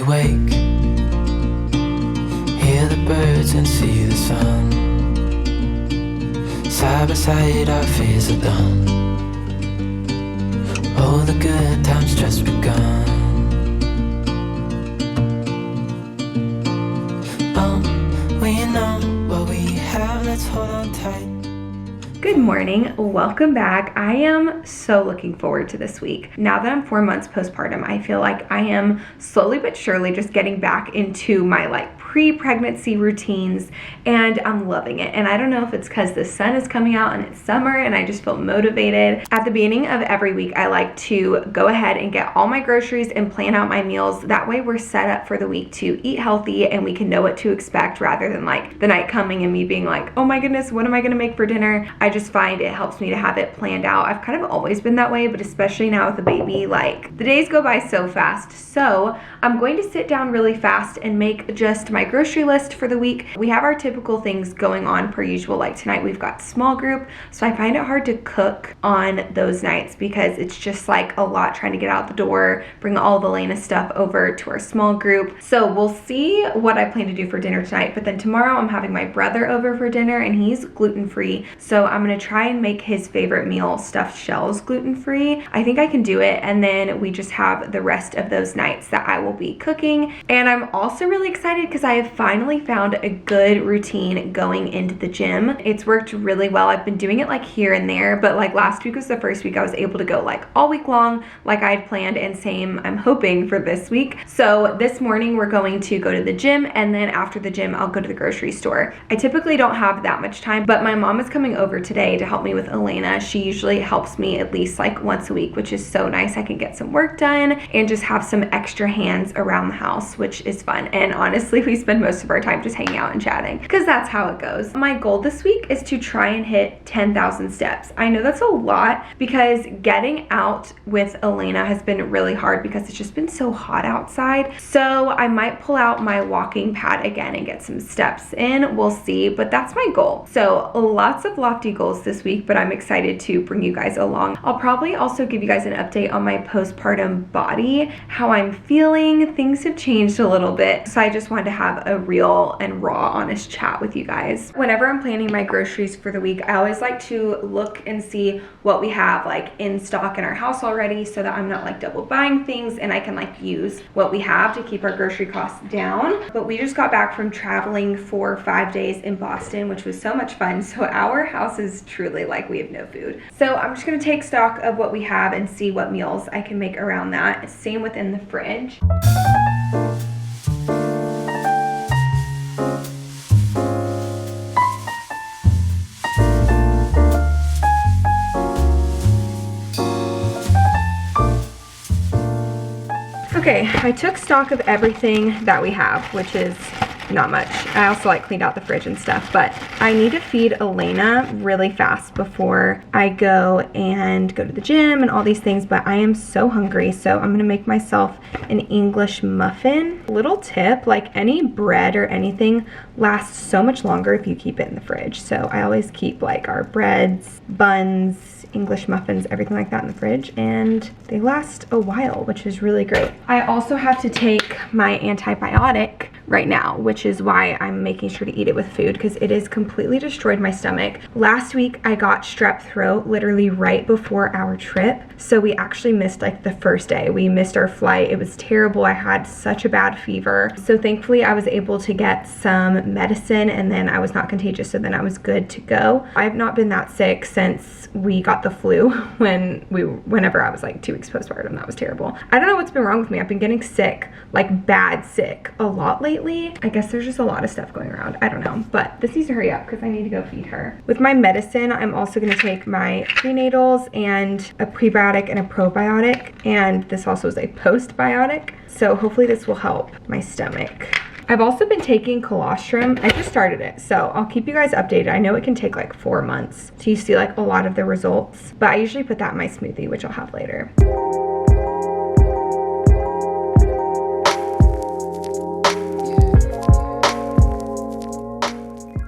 wake, hear the birds and see the sun. Side by side our fears are done. All the good times just begun. We know what we have, let's hold on tight. Good morning, welcome back. I am so looking forward to this week. Now that I'm 4 months postpartum, I feel like I am slowly but surely just getting back into my pre-pregnancy routines, and I'm loving it. And I don't know if it's because the sun is coming out and it's summer and I just feel motivated. At the beginning of every week, I like to go ahead and get all my groceries and plan out my meals. That way we're set up for the week to eat healthy and we can know what to expect, rather than the night coming and me being like, oh my goodness, what am I gonna make for dinner? I just find it helps me to have it planned out. I've kind of always been that way, but especially now with a baby, the days go by so fast. So I'm going to sit down really fast and make just my grocery list for the week. We have our typical things going on per usual. Like tonight we've got small group, so I find it hard to cook on those nights because it's just a lot trying to get out the door, bring all of Elena's stuff over to our small group. So we'll see what I plan to do for dinner tonight, but then tomorrow I'm having my brother over for dinner and he's gluten-free, so I'm gonna try and make his favorite meal, stuffed shells, gluten-free. I think I can do it, and then we just have the rest of those nights that I will be cooking. And I'm also really excited because I have finally found a good routine going into the gym. It's worked really well. I've been doing it here and there, but last week was the first week I was able to go all week long like I had planned, and same I'm hoping for this week. So this morning we're going to go to the gym, and then after the gym I'll go to the grocery store. I typically don't have that much time, but my mom is coming over today to help me with Elena. She usually helps me at least once a week, which is so nice. I can get some work done and just have some extra hands around the house, which is fun. And honestly, we spend most of our time just hanging out and chatting because that's how it goes. My goal this week is to try and hit 10,000 steps. I know that's a lot because getting out with Elena has been really hard because it's just been so hot outside. So I might pull out my walking pad again and get some steps in. We'll see, but that's my goal. So lots of lofty goals this week, but I'm excited to bring you guys along. I'll probably also give you guys an update on my postpartum body, how I'm feeling. Things have changed a little bit, so I just wanted to have a real and raw, honest chat with you guys. Whenever I'm planning my groceries for the week, I always like to look and see what we have in stock in our house already, so that I'm not double buying things and I can use what we have to keep our grocery costs down. But we just got back from traveling for 5 days in Boston, which was so much fun. So our house is truly we have no food. So I'm just gonna take stock of what we have and see what meals I can make around that. Same within the fridge. Okay, I took stock of everything that we have, which is not much. I also cleaned out the fridge and stuff, but I need to feed Elena really fast before I go to the gym and all these things, but I am so hungry, so I'm gonna make myself an English muffin. Little tip, any bread or anything lasts so much longer if you keep it in the fridge. So I always keep our breads, buns, English muffins, everything like that in the fridge, and they last a while, which is really great. I also have to take my antibiotic right now, which is why I'm making sure to eat it with food, because it has completely destroyed my stomach. Last week I got strep throat literally right before our trip, so we actually missed the first day. We missed our flight. It was terrible. I had such a bad fever, so thankfully I was able to get some medicine, and then I was not contagious, so then I was good to go. I've not been that sick since we got the flu whenever I was 2 weeks postpartum. That was terrible. I don't know what's been wrong with me. I've been getting sick, bad sick, a lot lately. I guess there's just a lot of stuff going around. I don't know, but this needs to hurry up because I need to go feed her. With my medicine, I'm also going to take my prenatals and a prebiotic and a probiotic, and this also is a postbiotic, so hopefully this will help my stomach. I've also been taking colostrum. I just started it, so I'll keep you guys updated. I know it can take 4 months till you see a lot of the results, but I usually put that in my smoothie, which I'll have later.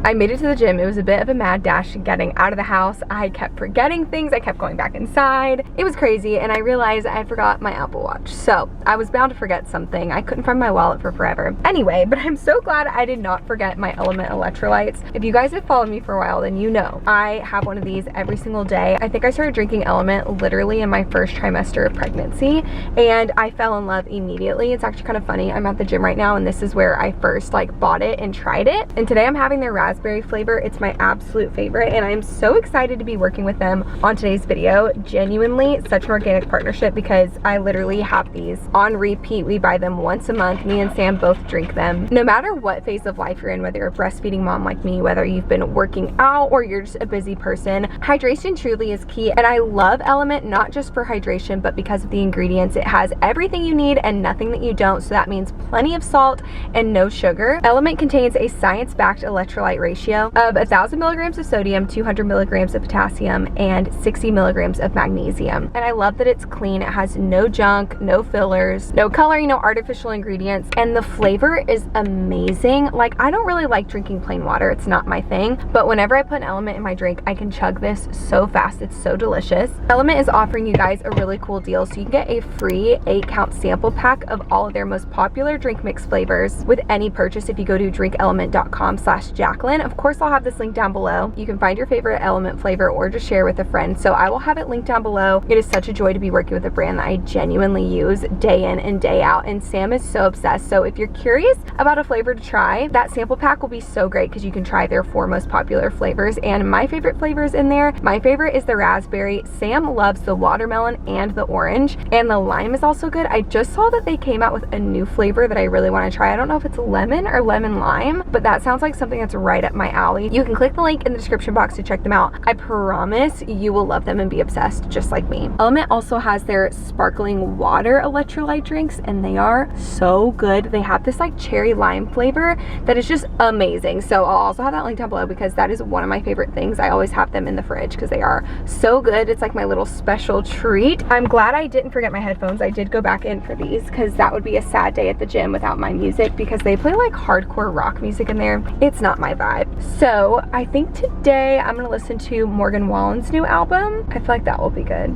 I made it to the gym. It was a bit of a mad dash getting out of the house. I kept forgetting things. I kept going back inside. It was crazy, and I realized I had forgot my Apple Watch. So I was bound to forget something. I couldn't find my wallet for forever. Anyway, but I'm so glad I did not forget my Element electrolytes. If you guys have followed me for a while, then you know I have one of these every single day. I think I started drinking Element literally in my first trimester of pregnancy, and I fell in love immediately. It's actually kind of funny. I'm at the gym right now, and this is where I first like bought it and tried it. And today I'm having their raspberry flavor. It's my absolute favorite, and I'm so excited to be working with them on today's video. Genuinely such an organic partnership because I literally have these on repeat. We buy them once a month. Me and Sam both drink them. No matter what phase of life you're in, whether you're a breastfeeding mom like me, whether you've been working out or you're just a busy person, hydration truly is key. And I love Element not just for hydration, but because of the ingredients. It has everything you need and nothing that you don't, so that means plenty of salt and no sugar. Element contains a science-backed electrolyte ratio of 1,000 milligrams of sodium, 200 milligrams of potassium, and 60 milligrams of magnesium. And I love that it's clean. It has no junk, no fillers, no coloring, no artificial ingredients, and the flavor is amazing. Like, I don't really like drinking plain water. It's not my thing, but whenever I put an Element in my drink, I can chug this so fast. It's so delicious. Element is offering you guys a really cool deal, so you can get a free 8-count sample pack of all of their most popular drink mix flavors with any purchase if you go to drinkelement.com/Jaclyn. Of course, I'll have this link down below. You can find your favorite Element flavor or just share with a friend, so I will have it linked down below. It is such a joy to be working with a brand that I genuinely use day in and day out, and Sam is so obsessed. So if you're curious about a flavor to try, that sample pack will be so great because you can try their 4 most popular flavors, and my favorite flavors in there, my favorite is the raspberry. Sam loves the watermelon and the orange, and the lime is also good. I just saw that they came out with a new flavor that I really want to try. I don't know if it's lemon or lemon lime, but that sounds like something that's right up my alley. You can click the link in the description box to check them out. I promise you will love them and be obsessed just like me. Element also has their sparkling water electrolyte drinks, and they are so good. They have this like cherry lime flavor that is just amazing. So I'll also have that link down below because that is one of my favorite things. I always have them in the fridge because they are so good. It's like my little special treat. I'm glad I didn't forget my headphones. I did go back in for these because that would be a sad day at the gym without my music because they play like hardcore rock music in there. It's not my vibe. So I think today I'm gonna listen to Morgan Wallen's new album. I feel like that will be good.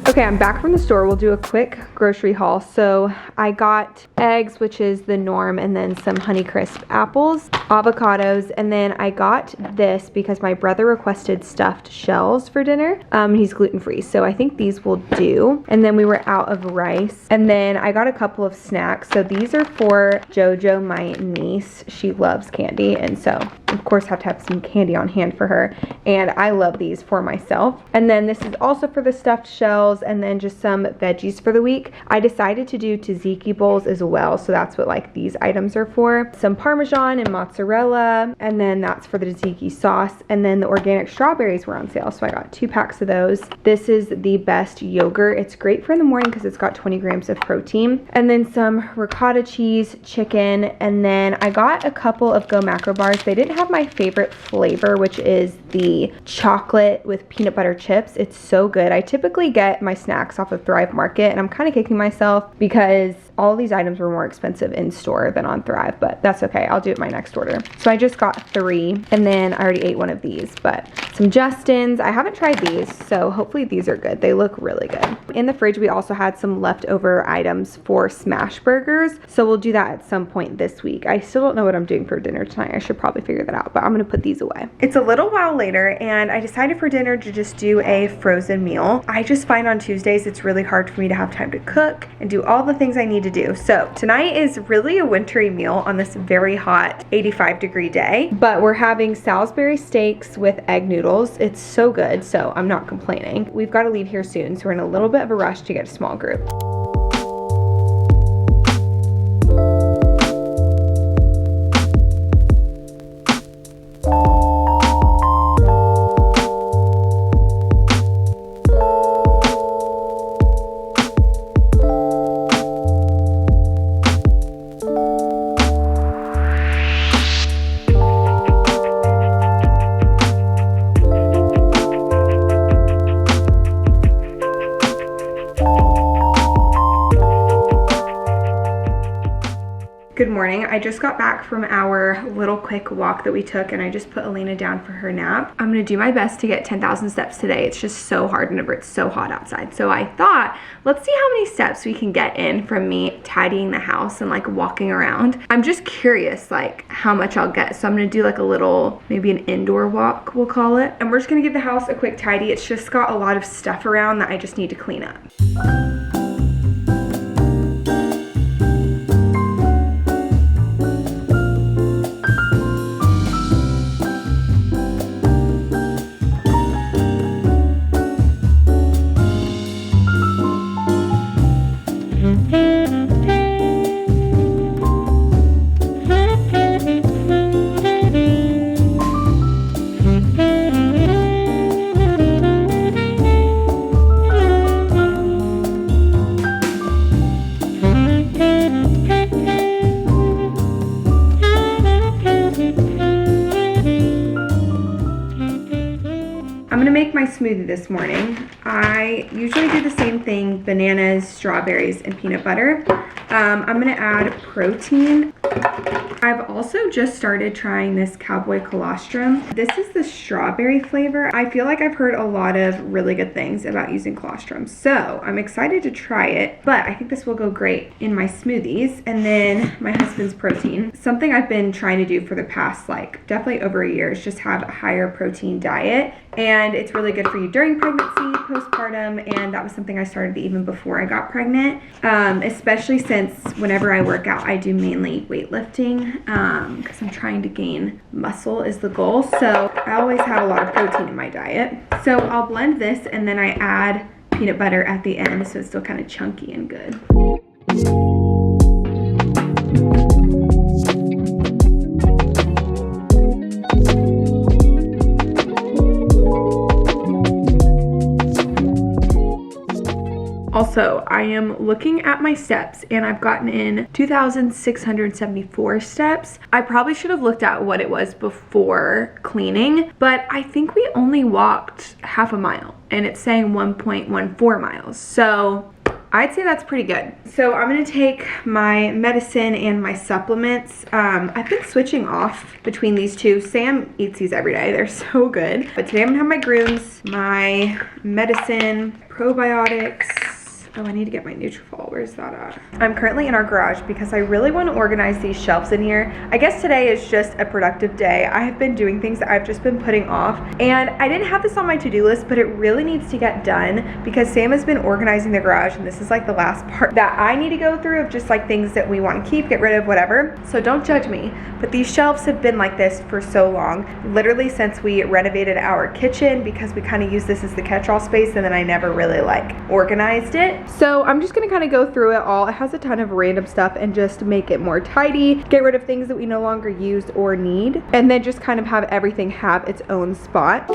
Okay, I'm back from the store. We'll do a quick grocery haul. So I got eggs, which is the norm, and then some Honeycrisp apples, avocados, and then I got this because my brother requested stuffed shells for dinner. He's gluten-free, so I think these will do. And then we were out of rice. And then I got a couple of snacks. So these are for Jojo, my niece. She loves candy, and so of course have to have some candy on hand for her. And I love these for myself. And then this is also for the stuffed shells, and then just some veggies for the week. I decided to do tzatziki bowls as well, so that's what like these items are for. Some Parmesan and mozzarella, and then that's for the tzatziki sauce. And then the organic strawberries were on sale, so I got 2 packs of those. This is the best yogurt. It's great for in the morning because it's got 20 grams of protein. And then some ricotta cheese, chicken, and then I got a couple of Go Macro bars. They didn't have my favorite flavor, which is the chocolate with peanut butter chips. It's so good. I typically get my snacks off of Thrive Market, and I'm kind of kicking myself because all of these items were more expensive in store than on Thrive, but that's okay. I'll do it my next order. So I just got 3, and then I already ate one of these, but some Justins. I haven't tried these, so hopefully these are good. They look really good. In the fridge, we also had some leftover items for smash burgers, so we'll do that at some point this week. I still don't know what I'm doing for dinner tonight. I should probably figure that out, but I'm gonna put these away. It's a little while later, and I decided for dinner to just do a frozen meal. I just find on Tuesdays it's really hard for me to have time to cook and do all the things I need to do. So tonight is really a wintry meal on this very hot 85-degree day, but we're having Salisbury steaks with egg noodles. It's so good, so I'm not complaining. We've got to leave here soon, so we're in a little bit of a rush to get a small group. Good morning. I just got back from our little quick walk that we took and I just put Elena down for her nap. I'm gonna do my best to get 10,000 steps today. It's just so hard whenever it's so hot outside. So I thought, let's see how many steps we can get in from me tidying the house and like walking around. I'm just curious like how much I'll get. So I'm gonna do like a little, maybe an indoor walk, we'll call it. And we're just gonna give the house a quick tidy. It's just got a lot of stuff around that I just need to clean up. I'm gonna make my smoothie this morning. I usually do the same thing, bananas, strawberries, and peanut butter. I'm gonna add protein. I've also just started trying this cowboy colostrum. This is the strawberry flavor. I feel like I've heard a lot of really good things about using colostrum, so I'm excited to try it, but I think this will go great in my smoothies. And then my husband's protein. Something I've been trying to do for the past like definitely over a year is just have a higher protein diet, and it's really good for you during pregnancy, postpartum, and that was something I started even before I got pregnant, especially since whenever I work out, I do mainly weightlifting because I'm trying to gain muscle is the goal. So I always have a lot of protein in my diet. So I'll blend this and then I add peanut butter at the end so it's still kind of chunky and good. Also, I am looking at my steps and I've gotten in 2,674 steps. I probably should have looked at what it was before cleaning, but I think we only walked half a mile and it's saying 1.14 miles. So I'd say that's pretty good. So I'm gonna take my medicine and my supplements. I've been switching off between these two. Sam eats these every day, they're so good. But today I'm gonna have my Grooms, my medicine, probiotics. Oh, I need to get my Nutrafol. Where's that at? I'm currently in our garage because I really want to organize these shelves in here. I guess today is just a productive day. I have been doing things that I've just been putting off, and I didn't have this on my to-do list, but it really needs to get done because Sam has been organizing the garage, and this is like the last part that I need to go through of just like things that we want to keep, get rid of, whatever. So don't judge me, but these shelves have been like this for so long, literally since we renovated our kitchen, because we kind of use this as the catch-all space, and then I never really like organized it. So I'm just gonna kind of go through it all. It has a ton of random stuff and just make it more tidy, get rid of things that we no longer use or need, and then just kind of have everything have its own spot.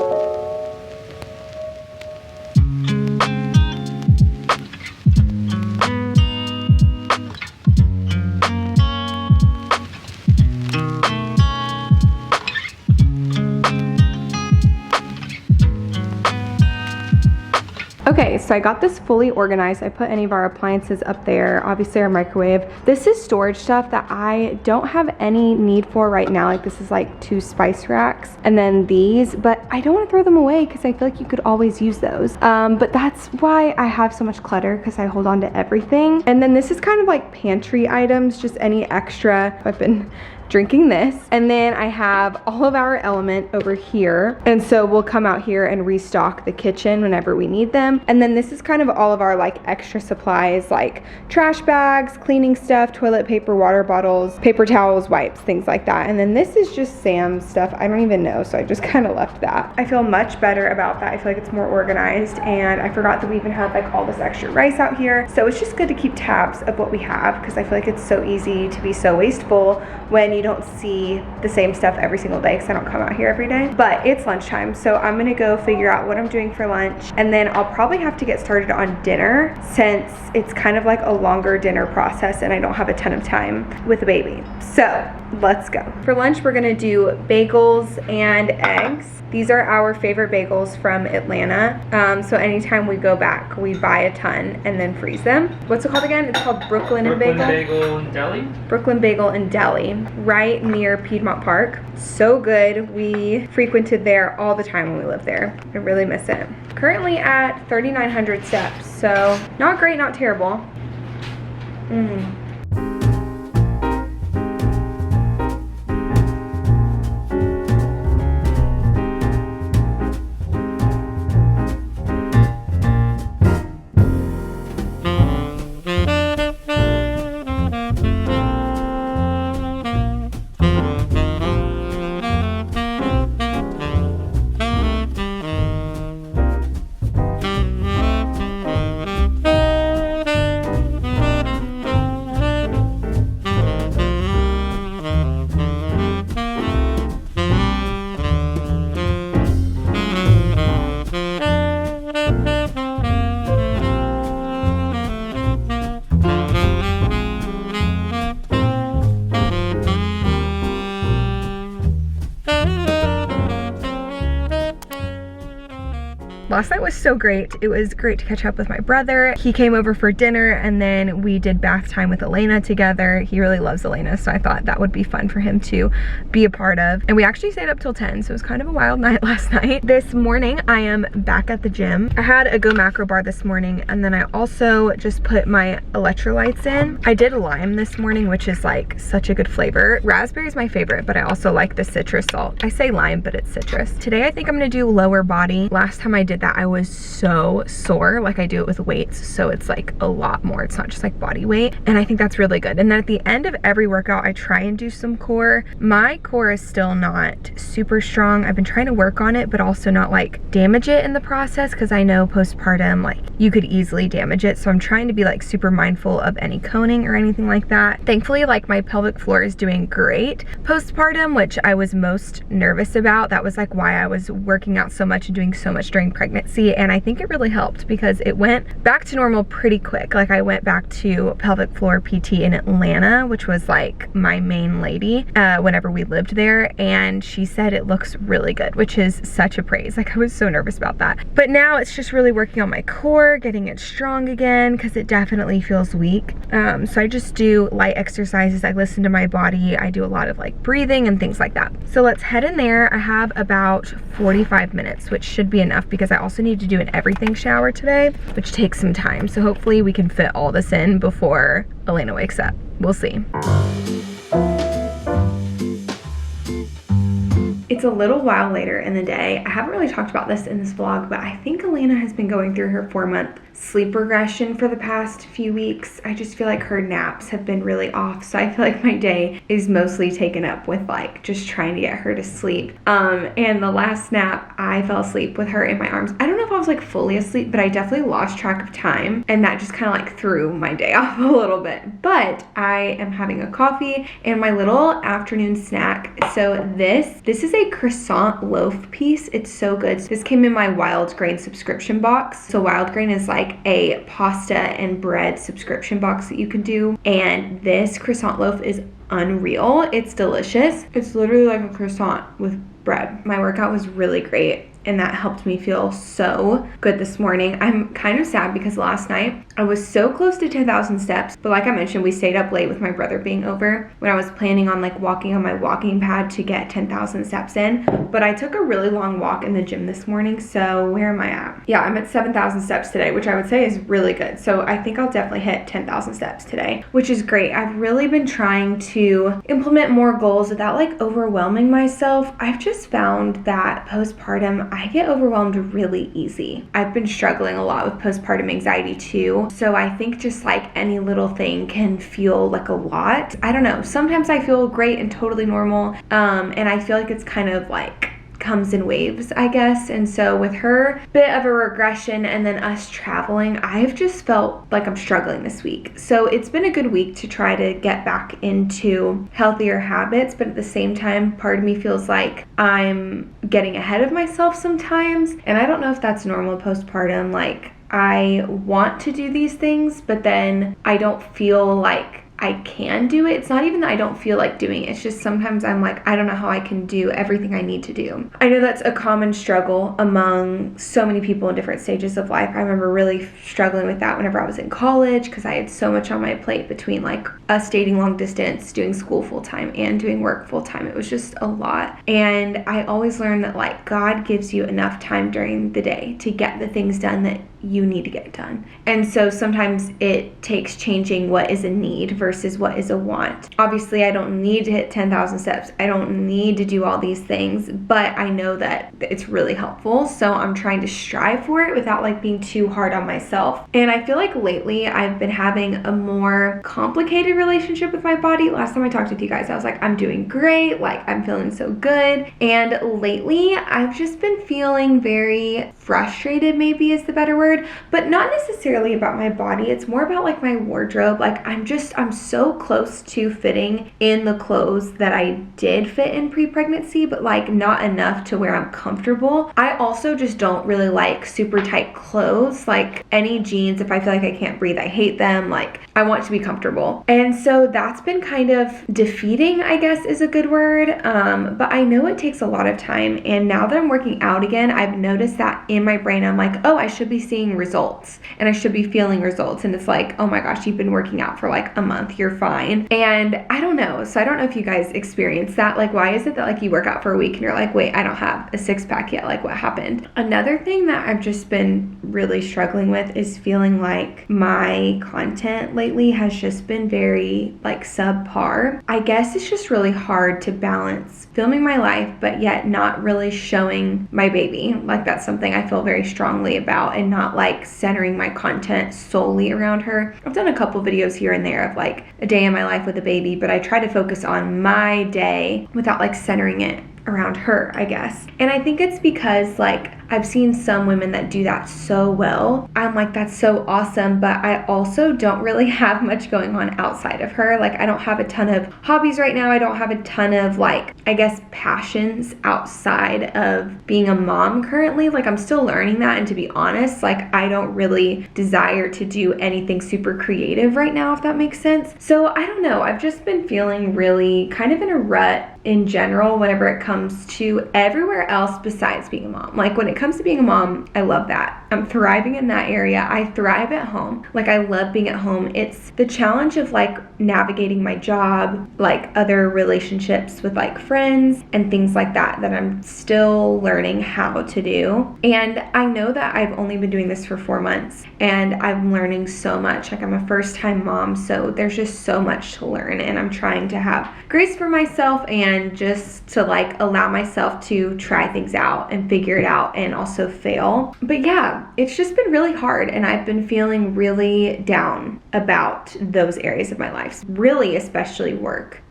Okay, so I got this fully organized. I put any of our appliances up there, obviously our microwave. This is storage stuff that I don't have any need for right now. Like this is like 2 spice racks and then these, but I don't want to throw them away because I feel like you could always use those. But that's why I have so much clutter, because I hold on to everything. And then this is kind of like pantry items, just any extra. I've been drinking this, and then I have all of our element over here, and so we'll come out here and restock the kitchen whenever we need them. And then this is kind of all of our like extra supplies, like trash bags, cleaning stuff, toilet paper, water bottles, paper towels, wipes, things like that. And then this is just Sam's stuff. I don't even know, so I just kind of left that. I feel much better about that. I feel like it's more organized, and I forgot that we even had like all this extra rice out here, so it's just good to keep tabs of what we have, because I feel like it's so easy to be so wasteful when you don't see the same stuff every single day because I don't come out here every day. But it's lunchtime, so I'm gonna go figure out what I'm doing for lunch, and then I'll probably have to get started on dinner since it's kind of like a longer dinner process and I don't have a ton of time with the baby. So let's go. For lunch, we're gonna do bagels and eggs. These are our favorite bagels from Atlanta. So anytime we go back, we buy a ton and then freeze them. What's it called again? It's called Brooklyn and Bagel. Bagel and Deli. Brooklyn Bagel and Deli, right near Piedmont Park. So good. We frequented there all the time when we lived there. I really miss it. Currently at 3,900 steps, so not great, not terrible. Last night was so great. It was great to catch up with my brother. He came over for dinner and then we did bath time with Elena together. He really loves Elena, so I thought that would be fun for him to be a part of. And we actually stayed up till 10, so it was kind of a wild night last night. This morning, I am back at the gym. I had a Go Macro bar this morning, and then I also just put my electrolytes in. I did lime this morning, which is like such a good flavor. Raspberry is my favorite, but I also like the citrus salt. I say lime, but it's citrus. Today, I think I'm gonna do lower body. Last time I did that, I was so sore. Like, I do it with weights, so it's like a lot more. It's not just like body weight, and I think that's really good. And then at the end of every workout, I try and do some core. My core is still not super strong. I've been trying to work on it, but also not like damage it in the process, because I know postpartum, like, you could easily damage it. So I'm trying to be like super mindful of any coning or anything like that. Thankfully, like, my pelvic floor is doing great postpartum, which I was most nervous about. That was like why I was working out so much and doing so much during pregnancy. And I think it really helped because it went back to normal pretty quick. Like, I went back to pelvic floor PT in Atlanta, which was like my main lady whenever we lived there, and she said it looks really good, which is such a praise. Like, I was so nervous about that. But now it's just really working on my core, getting it strong again, because it definitely feels weak. So I just do light exercises. I listen to my body. I do a lot of like breathing and things like that. So let's head in there. I have about 45 minutes, which should be enough because I also need to do an everything shower today, which takes some time. So hopefully we can fit all this in before Elena wakes up. We'll see. It's a little while later in the day. I haven't really talked about this in this vlog, but I think Elena has been going through her 4-month sleep regression for the past few weeks. I just feel like her naps have been really off, so I feel like my day is mostly taken up with like just trying to get her to sleep. And the last nap, I fell asleep with her in my arms. I don't know if I was like fully asleep, but I definitely lost track of time, and that just kind of like threw my day off a little bit. But I am having a coffee and my little afternoon snack. So this is a croissant loaf piece. It's so good. This came in my Wild Grain subscription box. So Wild Grain is like a pasta and bread subscription box that you can do, and this croissant loaf is unreal. It's delicious. It's literally like a croissant with bread. My workout was really great, and that helped me feel so good this morning. I'm kind of sad because last night I was so close to 10,000 steps, but like I mentioned, we stayed up late with my brother being over when I was planning on like walking on my walking pad to get 10,000 steps in. But I took a really long walk in the gym this morning, so where am I at? Yeah, I'm at 7,000 steps today, which I would say is really good. So I think I'll definitely hit 10,000 steps today, which is great. I've really been trying to implement more goals without like overwhelming myself. I've just found that postpartum, I get overwhelmed really easy. I've been struggling a lot with postpartum anxiety too. So I think just like any little thing can feel like a lot. I don't know. Sometimes I feel great and totally normal. And I feel like it's kind of comes in waves, I guess. And so with her bit of a regression and then us traveling, I've just felt like I'm struggling this week. So it's been a good week to try to get back into healthier habits, but at the same time, part of me feels like I'm getting ahead of myself sometimes. And I don't know if that's normal postpartum. Like, I want to do these things, but then I don't feel like I can do it. It's not even that I don't feel like doing it. It's just sometimes I'm like, I don't know how I can do everything I need to do. I know that's a common struggle among so many people in different stages of life. I remember really struggling with that whenever I was in college because I had so much on my plate between like us dating long distance, doing school full time, and doing work full time. It was just a lot. And I always learned that like God gives you enough time during the day to get the things done that you need to get done. And so sometimes it takes changing what is a need versus what is a want. Obviously, I don't need to hit 10,000 steps. I don't need to do all these things, but I know that it's really helpful. So I'm trying to strive for it without like being too hard on myself. And I feel like lately I've been having a more complicated relationship with my body. Last time I talked with you guys, I was like, I'm doing great. Like, I'm feeling so good. And lately I've just been feeling very frustrated, maybe is the better word, but not necessarily about my body. It's more about like my wardrobe. Like I'm so close to fitting in the clothes that I did fit in pre-pregnancy, but like not enough to where I'm comfortable. I also just don't really like super tight clothes. Like any jeans, if I feel like I can't breathe, I hate them. Like I want to be comfortable. And so that's been kind of defeating, I guess is a good word. But I know it takes a lot of time. And now that I'm working out again, I've noticed that in my brain, I'm like, oh, I should be seeing results and I should be feeling results. And it's like, oh my gosh, you've been working out for like a month, you're fine. And I don't know. So I don't know if you guys experience that. Like, why is it that like you work out for a week and you're like, wait, I don't have a six pack yet. Like what happened? Another thing that I've just been really struggling with is feeling like my content lately has just been very like subpar. I guess it's just really hard to balance filming my life, but yet not really showing my baby. Like that's something I feel very strongly about, and not like centering my content solely around her. I've done a couple videos here and there of like a day in my life with a baby, but I try to focus on my day without like centering it around her, I guess. And I think it's because like I've seen some women that do that so well. I'm like, that's so awesome, but I also don't really have much going on outside of her. Like I don't have a ton of hobbies right now. I don't have a ton of like, I guess, passions outside of being a mom currently. Like I'm still learning that, and to be honest, like I don't really desire to do anything super creative right now, if that makes sense. So I don't know. I've just been feeling really kind of in a rut in general whenever it comes to everywhere else besides being a mom. Like when it comes to being a mom, I love that. I'm thriving in that area. I thrive at home. Like I love being at home. It's the challenge of like navigating my job, like other relationships with like friends and things like that I'm still learning how to do. And I know that I've only been doing this for 4 months and I'm learning so much. Like I'm a first time mom, so there's just so much to learn, and I'm trying to have grace for myself and just to like allow myself to try things out and figure it out and also fail. But yeah, it's just been really hard, and I've been feeling really down about those areas of my life, really especially work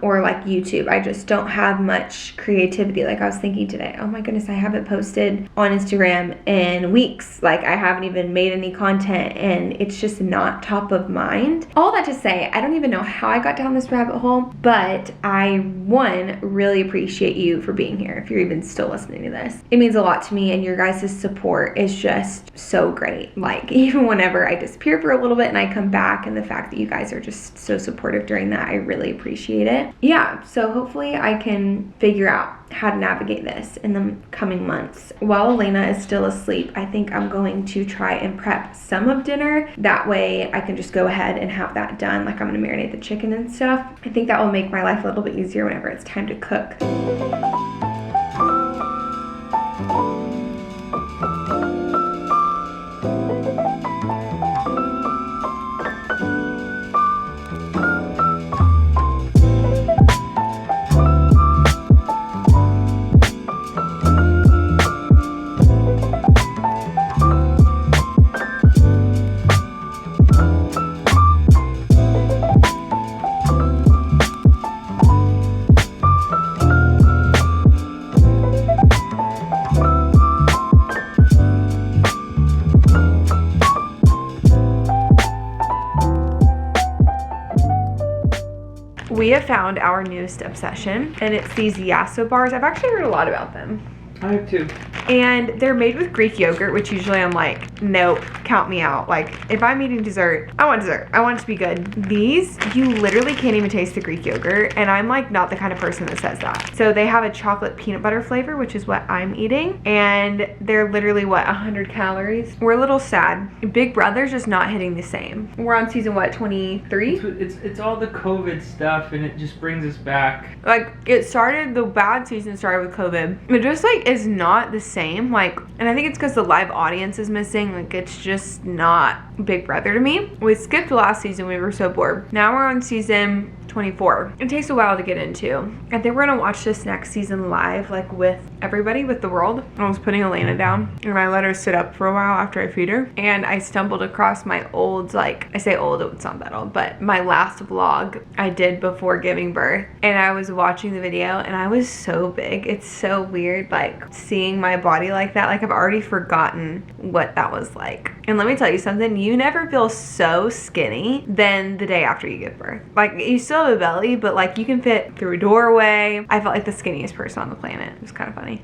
or like YouTube. I just don't have much creativity. Like I was thinking today, oh my goodness, I haven't posted on Instagram in weeks. Like I haven't even made any content, and it's just not top of mind. All that to say, I don't even know how I got down this rabbit hole, but I really appreciate you for being here. If you're even still listening to this, it means a lot to me, and your guys' support is just so great. Like even whenever I disappear for a little bit and I come back, and the fact that you guys are just so supportive during that, I really appreciate it. Yeah, so hopefully I can figure out how to navigate this in the coming months. While Elena is still asleep, I think I'm going to try and prep some of dinner. That way I can just go ahead and have that done. Like I'm gonna marinate the chicken and stuff. I think that will make my life a little bit easier whenever it's time to cook. We have found our newest obsession, and it's these Yasso bars. I've actually heard a lot about them. I have two. And they're made with Greek yogurt, which usually I'm like, nope, count me out. Like, if I'm eating dessert, I want dessert. I want it to be good. These, you literally can't even taste the Greek yogurt, and I'm like not the kind of person that says that. So they have a chocolate peanut butter flavor, which is what I'm eating, and they're literally, what, 100 calories? We're a little sad. Big Brother's just not hitting the same. We're on season, what, 23? It's all the COVID stuff, and it just brings us back. Like, it started, the bad season started with COVID. It just like is not the same. Like, and I think it's because the live audience is missing. Like, it's just not Big Brother to me. We skipped last season. We were so bored. Now we're on season 24. It takes a while to get into. I think we're gonna watch this next season live, like with everybody, with the world. I was putting Elena down and I let her sit up for a while after I feed her, and I stumbled across my old, like, I say old, it's not that old, but my last vlog I did before giving birth, and I was watching the video and I was so big. It's so weird, like, seeing my body like that. Like, I've already forgotten what that was like. And let me tell you something, you never feel so skinny than the day after you give birth. Like, you still have a belly, but like you can fit through a doorway. I felt like the skinniest person on the planet. It was kind of funny.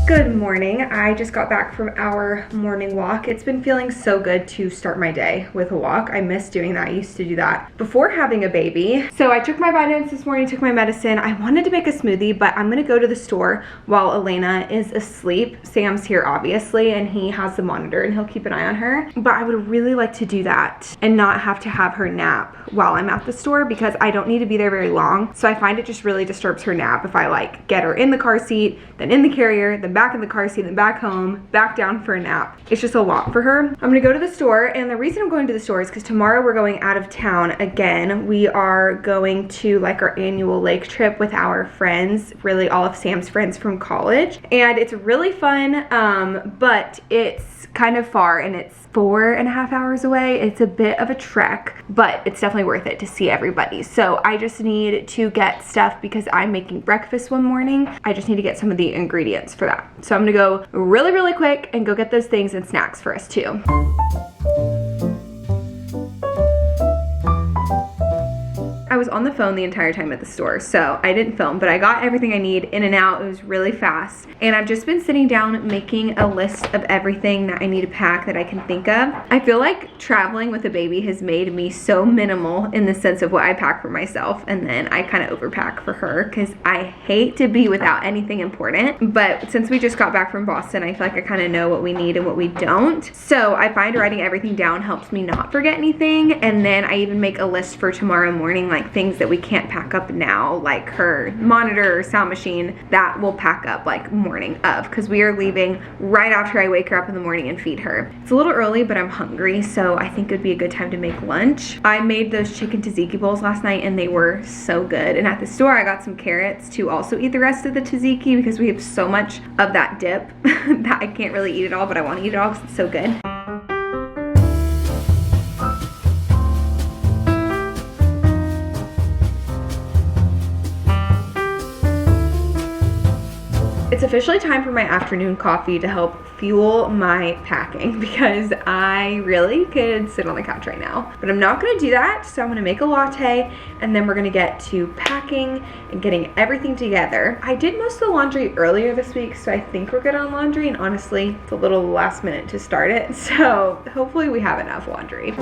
Good morning. I just got back from our morning walk. It's been feeling so good to start my day with a walk. I miss doing that. I used to do that before having a baby. So I took my vitamins this morning, took my medicine. I wanted to make a smoothie, but I'm gonna go to the store while Elena is asleep. Sam's here, obviously, and he has the monitor and he'll keep an eye on her. But I would really like to do that and not have to have her nap while I'm at the store, because I don't need to be there very long. So I find it just really disturbs her nap if I like get her in the car seat, then in the carrier, then back in the car seat, then back home, back down for a nap. It's just a lot for her. I'm gonna go to the store, and the reason I'm going to the store is because tomorrow we're going out of town again. We are going to like our annual lake trip with our friends, really all of Sam's friends from college, and it's really fun, but it's kind of far and it's 4.5 hours away. It's a bit of a trek, but it's definitely worth it to see everybody. So I just need to get stuff because I'm making breakfast one morning. I just need to get some of the ingredients for that. So I'm gonna go really, really quick and go get those things and snacks for us too. I was on the phone the entire time at the store, so I didn't film, but I got everything I need in and out. It was really fast. And I've just been sitting down making a list of everything that I need to pack that I can think of. I feel like traveling with a baby has made me so minimal in the sense of what I pack for myself, and then I kind of overpack for her because I hate to be without anything important. But since we just got back from Boston, I feel like I kind of know what we need and what we don't. So I find writing everything down helps me not forget anything. And then I even make a list for tomorrow morning, like things that we can't pack up now, like her monitor or sound machine, that we'll pack up like morning of, because we are leaving right after I wake her up in the morning and feed her. It's a little early, but I'm hungry, so I think it would be a good time to make lunch. I made those chicken tzatziki bowls last night and they were so good. And at the store I got some carrots to also eat the rest of the tzatziki because we have so much of that dip that I can't really eat it all, but I want to eat it all because it's so good. It's officially time for my afternoon coffee to help fuel my packing because I really could sit on the couch right now. But I'm not gonna do that, so I'm gonna make a latte and then we're gonna get to packing and getting everything together. I did most of the laundry earlier this week, so I think we're good on laundry, and honestly, it's a little last minute to start it, so hopefully we have enough laundry.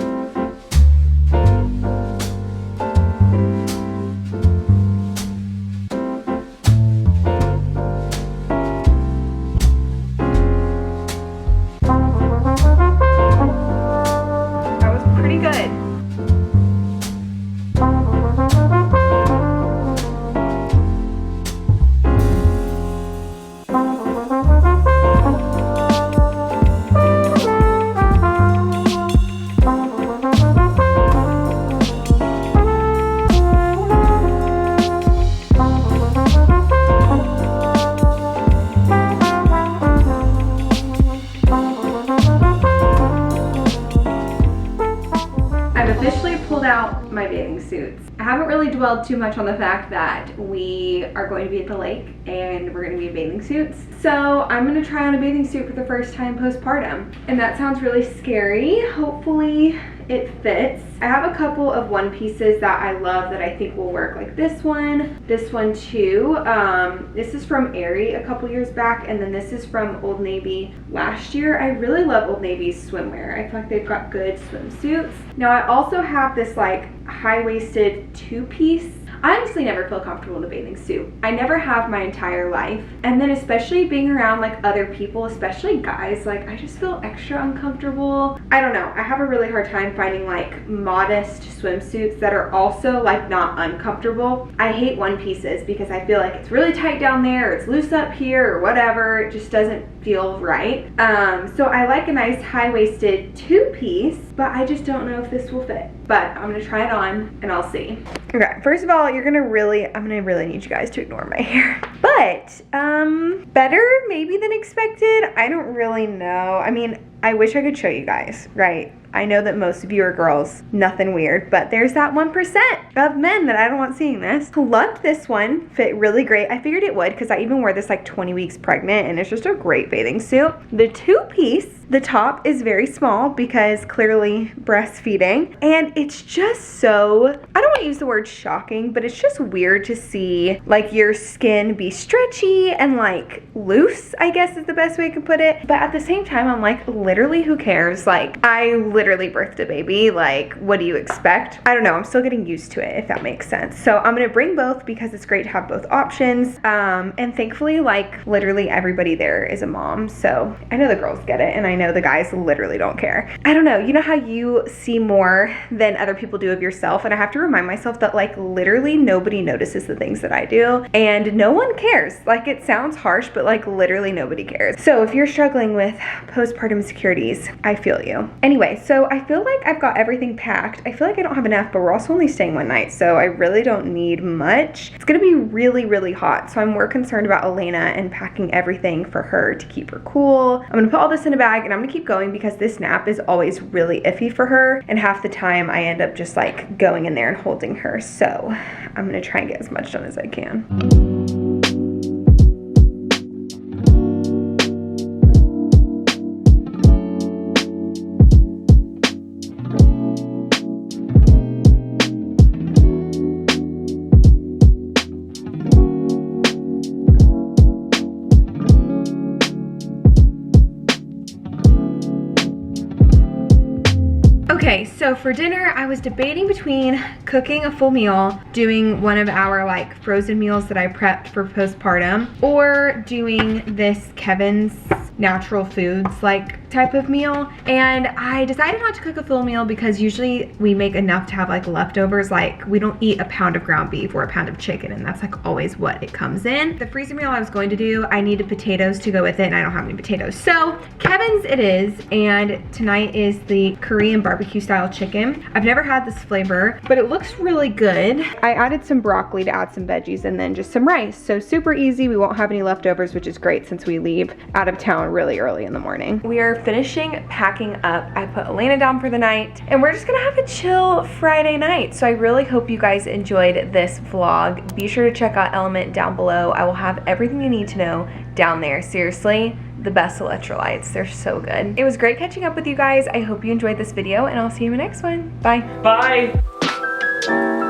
dwelled too much on the fact that we are going to be at the lake and we're going to be in bathing suits. So I'm going to try on a bathing suit for the first time postpartum. And that sounds really scary. Hopefully it fits. I have a couple of one pieces that I love that I think will work, like this one too. This is from Aerie a couple years back, and then this is from Old Navy last year. I really love Old Navy's swimwear. I feel like they've got good swimsuits. Now I also have this like high-waisted two-piece. I honestly never feel comfortable in a bathing suit. I never have my entire life. And then especially being around like other people, especially guys, like I just feel extra uncomfortable. I don't know. I have a really hard time finding like modest swimsuits that are also like not uncomfortable. I hate one pieces because I feel like it's really tight down there, or it's loose up here, or whatever. It just doesn't feel right. So I like a nice high-waisted two-piece, but I just don't know if this will fit. But I'm gonna try it on and I'll see. Okay, first of all, I'm gonna really need you guys to ignore my hair. But better maybe than expected. I don't really know. I mean, I wish I could show you guys, right? I know that most of you are girls, nothing weird, but there's that 1% of men that I don't want seeing this. Loved this one, fit really great. I figured it would because I even wore this like 20 weeks pregnant, and it's just a great bathing suit. The two-piece, the top is very small because clearly breastfeeding, and it's just so, I don't want to use the word shocking, but it's just weird to see like your skin be stretchy and like loose, I guess is the best way I could put it. But at the same time, I'm like, literally who cares? Like I literally birthed a baby, like what do you expect? I don't know, I'm still getting used to it, if that makes sense. So I'm gonna bring both because it's great to have both options. And thankfully like literally everybody there is a mom, so I know the girls get it and I know the guys literally don't care. I don't know, you know how you see more than other people do of yourself, and I have to remind myself that like literally nobody notices the things that I do and no one cares. Like it sounds harsh, but like literally nobody cares. So if you're struggling with postpartum insecurities, I feel you. Anyway, so I feel like I've got everything packed. I feel like I don't have enough, but we're also only staying one night, so I really don't need much. It's gonna be really, really hot, so I'm more concerned about Elena and packing everything for her to keep her cool. I'm gonna put all this in a bag and I'm gonna keep going because this nap is always really iffy for her, and half the time I end up just like going in there and holding her. So I'm gonna try and get as much done as I can. Okay, so for dinner, I was debating between cooking a full meal, doing one of our like frozen meals that I prepped for postpartum, or doing this Kevin's natural foods like type of meal. And I decided not to cook a full meal because usually we make enough to have like leftovers. Like we don't eat a pound of ground beef or a pound of chicken, and that's like always what it comes in. The freezer meal I was going to do, I needed potatoes to go with it and I don't have any potatoes. So Kevin's it is, and tonight is the Korean barbecue style chicken. I've never had this flavor, but it looks really good. I added some broccoli to add some veggies and then just some rice. So super easy. We won't have any leftovers, which is great since we leave out of town really early in the morning. We are finishing packing up. I put Elena down for the night and we're just gonna have a chill Friday night. So I really hope you guys enjoyed this vlog. Be sure to check out Element down below. I will have everything you need to know down there. Seriously, the best electrolytes. They're so good. It was great catching up with you guys. I hope you enjoyed this video and I'll see you in the next one. Bye. Bye.